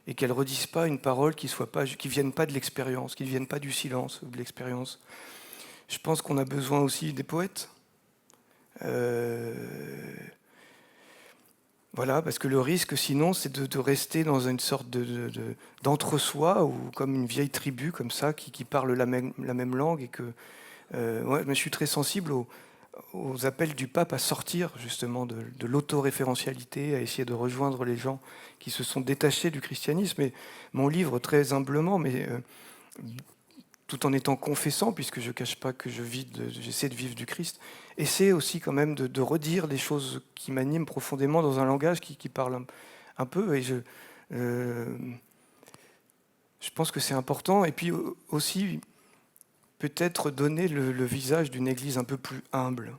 et qu'elle ne redise pas une parole qui ne vienne pas de l'expérience, qui ne vienne pas du silence ou de l'expérience. Je pense qu'on a besoin aussi des poètes. Parce que le risque, sinon, c'est de rester dans une sorte d'entre-soi, ou comme une vieille tribu comme ça qui parle la même langue. Et que je suis très sensible aux appels du pape à sortir justement de l'autoréférentialité, à essayer de rejoindre les gens qui se sont détachés du christianisme. Et mon livre, très humblement, mais tout en étant confessant, puisque je ne cache pas que j'essaie de vivre du Christ, essaie aussi quand même de redire des choses qui m'animent profondément dans un langage qui parle un peu. Et je pense que c'est important. Et puis aussi, peut-être donner le visage d'une Église un peu plus humble.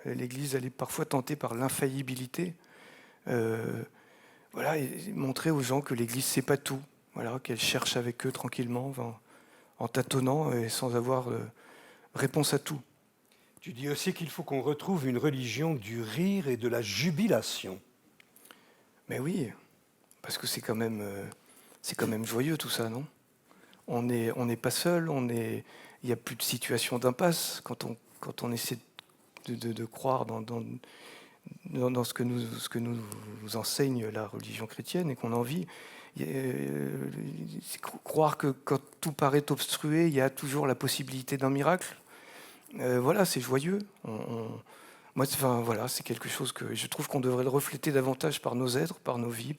L'Église, elle est parfois tentée par l'infaillibilité. Et montrer aux gens que l'Église ne sait pas tout, qu'elle cherche avec eux tranquillement, en tâtonnant et sans avoir réponse à tout. Tu dis aussi qu'il faut qu'on retrouve une religion du rire et de la jubilation. Mais oui, parce que c'est quand même joyeux tout ça, non ? On n'est pas seul, il n'y a plus de situation d'impasse quand on essaie de croire dans ce que nous enseigne la religion chrétienne et qu'on en vit. c'est croire que quand tout paraît obstrué, il y a toujours la possibilité d'un miracle. Voilà, c'est joyeux. Moi, enfin, voilà, c'est quelque chose que je trouve qu'on devrait le refléter davantage par nos êtres, par nos vies,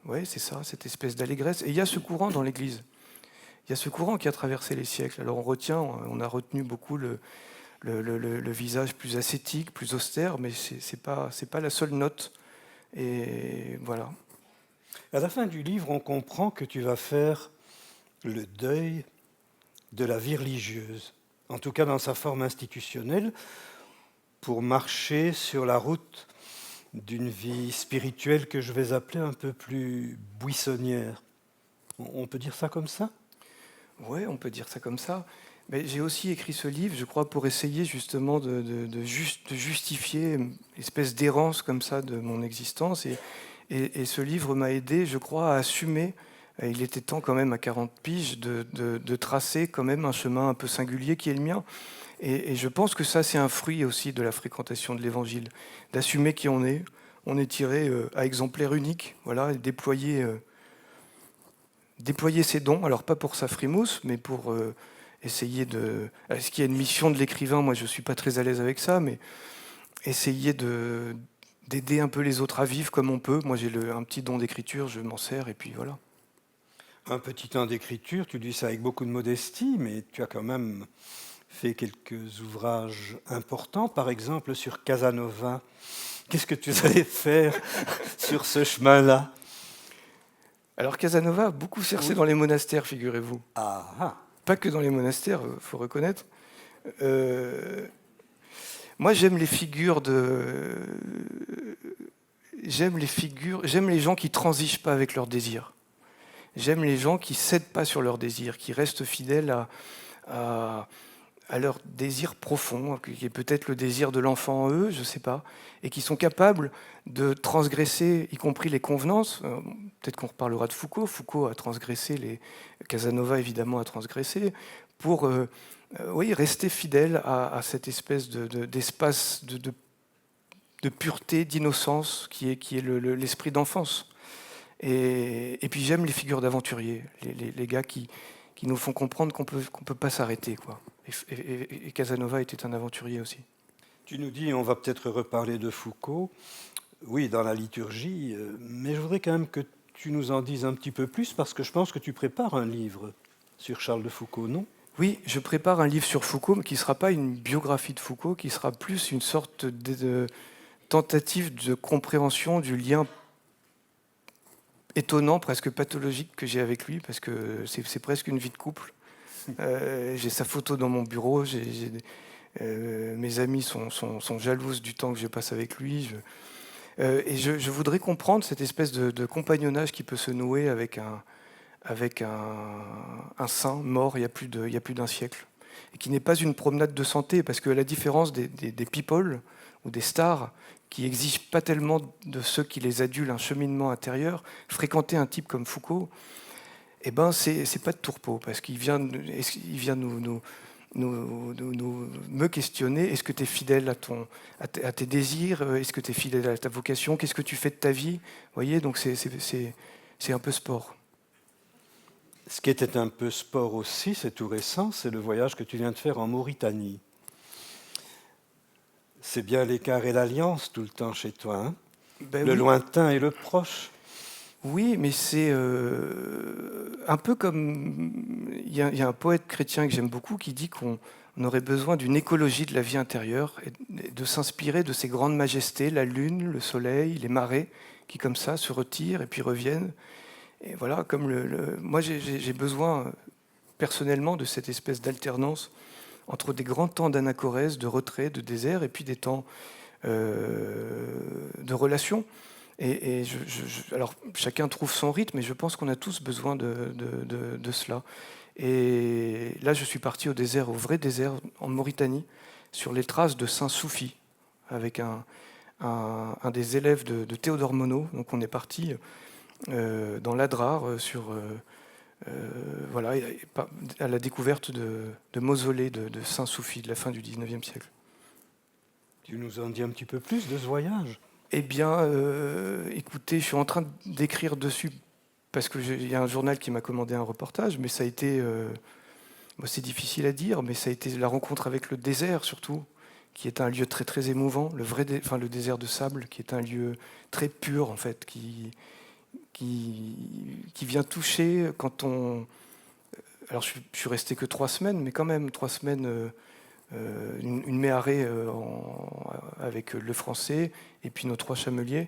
ouais, c'est ça, cette espèce d'allégresse. Et il y a ce courant dans l'Église. Il y a ce courant qui a traversé les siècles. Alors on a retenu beaucoup le visage plus ascétique, plus austère, mais c'est pas la seule note. Et voilà. À la fin du livre, on comprend que tu vas faire le deuil de la vie religieuse, en tout cas dans sa forme institutionnelle, pour marcher sur la route d'une vie spirituelle que je vais appeler un peu plus buissonnière. On peut dire ça comme ça ? Oui, on peut dire ça comme ça. Mais j'ai aussi écrit ce livre, je crois, pour essayer justement de justifier une espèce d'errance comme ça de mon existence. Et ce livre m'a aidé, je crois, à assumer, et il était temps quand même à 40 piges, de tracer quand même un chemin un peu singulier qui est le mien. Et je pense que ça, c'est un fruit aussi de la fréquentation de l'Évangile, d'assumer qui on est. On est tiré à exemplaire unique, voilà, et déployer ses dons, alors pas pour sa frimousse, mais pour essayer de... Est-ce qu'il y a une mission de l'écrivain ? Moi, je ne suis pas très à l'aise avec ça, mais essayer d'aider un peu les autres à vivre comme on peut. Moi, j'ai un petit don d'écriture, je m'en sers, et puis voilà. Un petit don d'écriture, tu dis ça avec beaucoup de modestie, mais tu as quand même fait quelques ouvrages importants, par exemple sur Casanova. Qu'est-ce que tu allais faire sur ce chemin-là ? Alors Casanova a beaucoup cherché dans les monastères, figurez-vous. Ah. Pas que dans les monastères, faut reconnaître. Moi, j'aime les gens qui transigent pas avec leurs désirs. J'aime les gens qui cèdent pas sur leurs désirs, qui restent fidèles à leur désir profond, qui est peut-être le désir de l'enfant en eux, je ne sais pas, et qui sont capables de transgresser, y compris les convenances. Peut-être qu'on reparlera de Foucault. Foucault a transgressé, Casanova évidemment a transgressé, pour rester fidèle à cette espèce d'espace de pureté, d'innocence qui est l'esprit d'enfance. Et puis j'aime les figures d'aventuriers, les gars qui nous font comprendre qu'on peut pas s'arrêter, quoi. Et Casanova était un aventurier aussi. Tu nous dis, on va peut-être reparler de Foucault, oui, dans la liturgie, mais je voudrais quand même que tu nous en dises un petit peu plus, parce que je pense que tu prépares un livre sur Charles de Foucault, non ? Oui, je prépare un livre sur Foucault, mais qui ne sera pas une biographie de Foucault, qui sera plus une sorte de tentative de compréhension du lien étonnant, presque pathologique que j'ai avec lui, parce que c'est presque une vie de couple. J'ai sa photo dans mon bureau, mes amis sont jalouses du temps que je passe avec lui. Et je voudrais comprendre cette espèce de compagnonnage qui peut se nouer avec un saint mort il y a plus d'un siècle, et qui n'est pas une promenade de santé, parce que à la différence des people ou des stars qui n'exigent pas tellement de ceux qui les adulent un cheminement intérieur, fréquenter un type comme Foucault, eh ben c'est pas de tourpeau, parce qu'il vient me questionner. Est-ce que tu es fidèle à tes désirs ? Est-ce que tu es fidèle à ta vocation ? Qu'est-ce que tu fais de ta vie ? Vous voyez, donc c'est un peu sport. Ce qui était un peu sport aussi, c'est tout récent, c'est le voyage que tu viens de faire en Mauritanie. C'est bien l'écart et l'alliance tout le temps chez toi, hein ? Ben le oui. lointain et le proche. Oui, mais c'est un peu comme... Il y a un poète chrétien que j'aime beaucoup qui dit qu'on aurait besoin d'une écologie de la vie intérieure, et de s'inspirer de ces grandes majestés, la lune, le soleil, les marées, qui comme ça se retirent et puis reviennent. Et voilà, comme moi j'ai besoin personnellement de cette espèce d'alternance entre des grands temps d'anachorèse, de retrait, de désert, et puis des temps de relation. Alors, chacun trouve son rythme, et je pense qu'on a tous besoin de cela. Et là, je suis parti au vrai désert, en Mauritanie, sur les traces de Saint Soufi, avec un des élèves de Théodore Monod. Donc, on est parti dans l'Adrar, à la découverte de mausolées de Saint Soufi de la fin du 19e siècle. Tu nous en dis un petit peu plus de ce voyage ? Eh bien, écoutez, je suis en train d'écrire dessus parce qu'il y a un journal qui m'a commandé un reportage, mais ça a été, c'est difficile à dire, mais ça a été la rencontre avec le désert surtout, qui est un lieu très très émouvant, le désert de sable, qui est un lieu très pur en fait, qui vient toucher quand on... Alors je suis resté que 3 semaines, mais quand même 3 semaines, une méharée avec le français et puis nos 3 chameliers.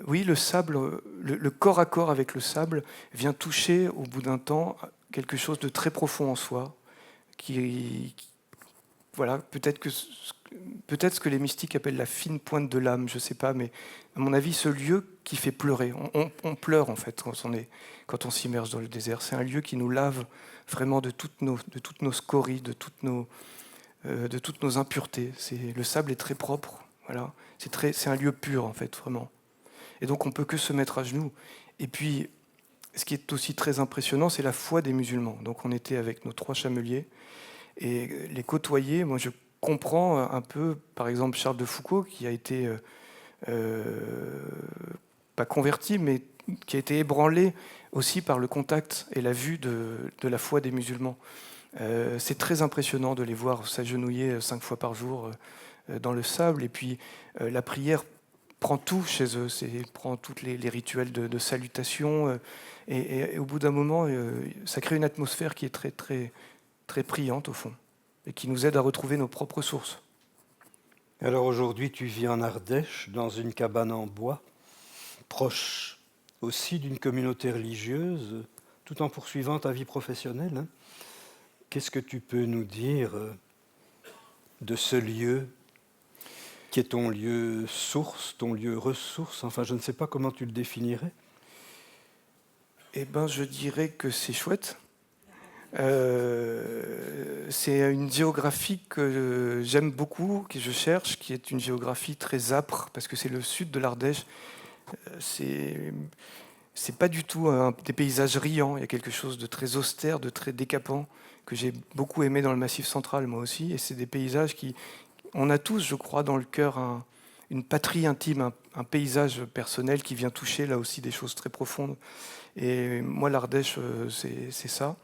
Oui, le sable, le corps à corps avec le sable vient toucher au bout d'un temps quelque chose de très profond en soi, voilà, peut-être ce que les mystiques appellent la fine pointe de l'âme, je ne sais pas, mais à mon avis, ce lieu qui fait pleurer. On pleure en fait quand on s'immerge dans le désert. C'est un lieu qui nous lave vraiment de toutes nos scories, de toutes nos impuretés. Le sable est très propre, voilà. C'est un lieu pur en fait, vraiment. Et donc on peut que se mettre à genoux. Et puis, ce qui est aussi très impressionnant, c'est la foi des musulmans. Donc on était avec nos 3 chameliers et les côtoyer. Moi, je comprends un peu, par exemple, Charles de Foucault, qui a été pas converti, mais qui a été ébranlé aussi par le contact et la vue de la foi des musulmans. C'est très impressionnant de les voir s'agenouiller 5 fois par jour dans le sable. Et puis la prière prend tout chez eux, prend tous les rituels de salutation. Et au bout d'un moment, ça crée une atmosphère qui est très, très, très priante au fond, et qui nous aide à retrouver nos propres sources. Alors aujourd'hui, tu vis en Ardèche, dans une cabane en bois, proche aussi d'une communauté religieuse, tout en poursuivant ta vie professionnelle. Hein. Qu'est-ce que tu peux nous dire de ce lieu qui est ton lieu source, ton lieu ressource? Enfin, je ne sais pas comment tu le définirais. Eh bien, je dirais que c'est chouette. C'est une géographie que j'aime beaucoup, que je cherche, qui est une géographie très âpre, parce que c'est le sud de l'Ardèche. C'est pas du tout des paysages riants. Il y a quelque chose de très austère, de très décapant, que j'ai beaucoup aimé dans le Massif central, moi aussi. Et c'est des paysages on a tous, je crois, dans le cœur une patrie intime, un paysage personnel qui vient toucher là aussi des choses très profondes. Et moi, l'Ardèche, c'est ça.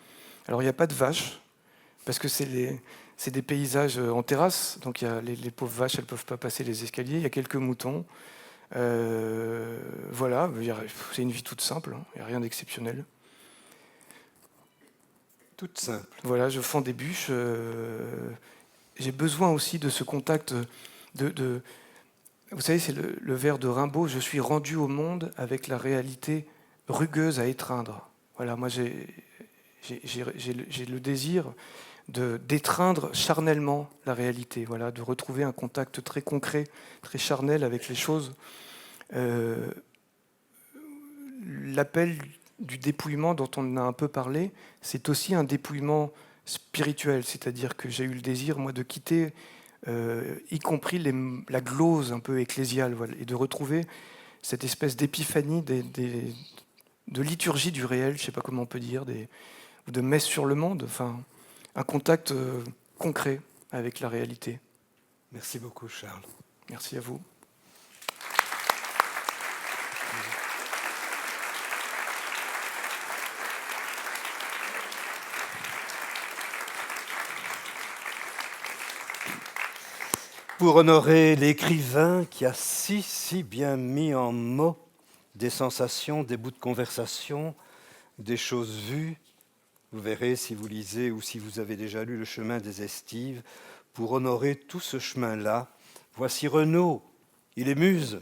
Alors, il n'y a pas de vaches, parce que c'est des paysages en terrasse, donc les pauvres vaches, elles ne peuvent pas passer les escaliers. Il y a quelques moutons. Voilà, c'est une vie toute simple, il n'y a rien d'exceptionnel. Toute simple. Voilà, je fends des bûches. J'ai besoin aussi de ce contact vous savez, c'est le vers de Rimbaud, je suis rendu au monde avec la réalité rugueuse à étreindre. Voilà, moi j'ai le désir d'étreindre charnellement la réalité, voilà, de retrouver un contact très concret, très charnel avec les choses. L'appel du dépouillement dont on a un peu parlé, c'est aussi un dépouillement spirituel, c'est-à-dire que j'ai eu le désir, moi, de quitter, y compris la glose un peu ecclésiale, voilà, et de retrouver cette espèce d'épiphanie de liturgie du réel, je ne sais pas comment on peut dire, ou de messe sur le monde, enfin, un contact concret avec la réalité. Merci beaucoup, Charles. Merci à vous. Pour honorer l'écrivain qui a si bien mis en mots des sensations, des bouts de conversation, des choses vues, vous verrez si vous lisez ou si vous avez déjà lu Le chemin des Estives, pour honorer tout ce chemin-là, voici Renaud, il est muse.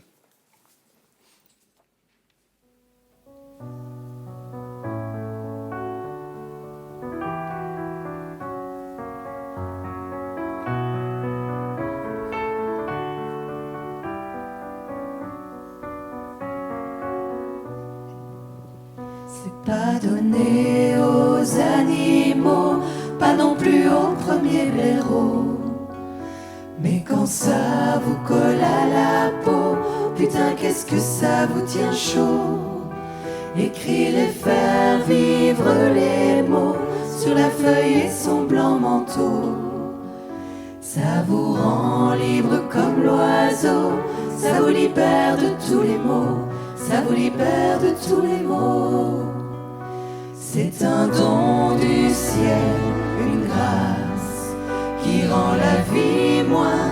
Pas donné aux animaux, pas non plus au premier blaireau. Mais quand ça vous colle à la peau, putain qu'est-ce que ça vous tient chaud. Écrire et faire vivre les mots sur la feuille et son blanc manteau. Ça vous rend libre comme l'oiseau, ça vous libère de tous les maux, ça vous libère de tous les maux. C'est un don du ciel, une grâce qui rend la vie moins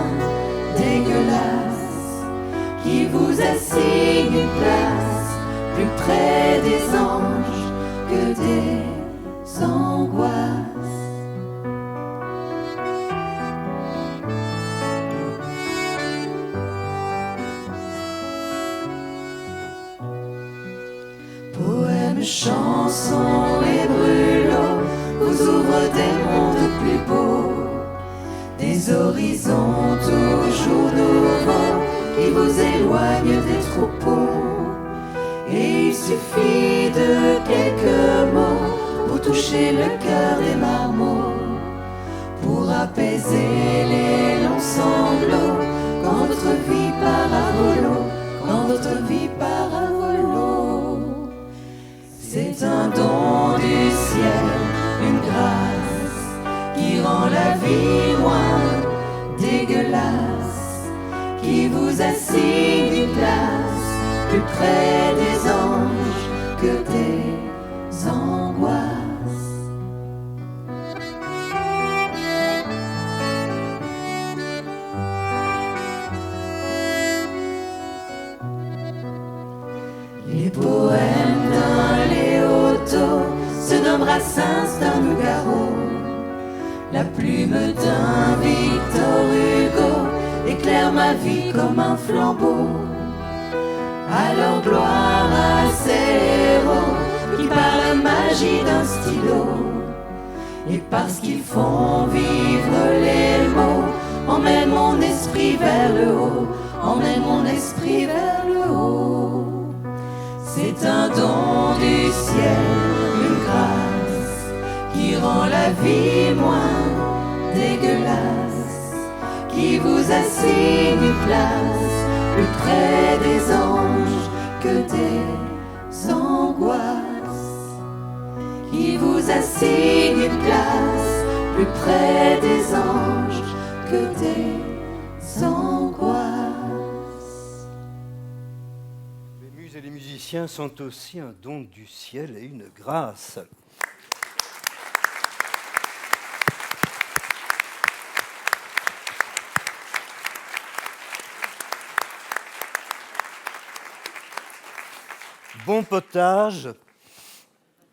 dégueulasse, qui vous assigne une place plus près des anges que des angoisses. Poèmes, chansons et brûlots vous ouvrent des mondes plus beaux, des horizons toujours nouveaux qui vous éloignent des troupeaux. Et il suffit de quelques mots pour toucher le cœur des marmots, pour apaiser les longs sanglots quand votre vie part à volo, quand votre vie part à volo. C'est un don du ciel, une grâce qui rend la vie moins dégueulasse, qui vous assigne une place plus près des anges que des angoisses. Les poèmes d'un Léoto se nomment Brassens d'un Nougaro, la plume d'un Victor Hugo éclaire ma vie comme un flambeau. Alors gloire à ces héros qui par la magie d'un stylo et parce qu'ils font vivre les mots emmène mon esprit vers le haut, emmène mon esprit vers le haut. C'est un don du ciel, une grâce qui rend la vie moins dégueulasse, qui vous assigne une place plus près des anges que des angoisses, qui vous assigne une place plus près des anges que des angoisses. Les muses et les musiciens sont aussi un don du ciel et une grâce. Bon potage,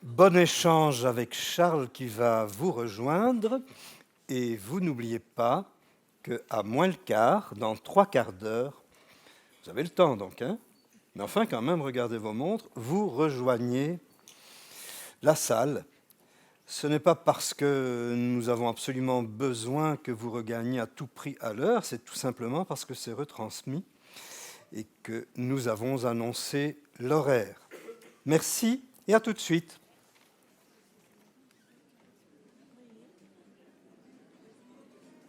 bon échange avec Charles qui va vous rejoindre. Et vous n'oubliez pas qu'à moins le quart, dans 3/4 d'heure, vous avez le temps donc, hein, mais enfin quand même, regardez vos montres, vous rejoignez la salle. Ce n'est pas parce que nous avons absolument besoin que vous regagniez à tout prix à l'heure, c'est tout simplement parce que c'est retransmis et que nous avons annoncé l'horaire. Merci et à tout de suite.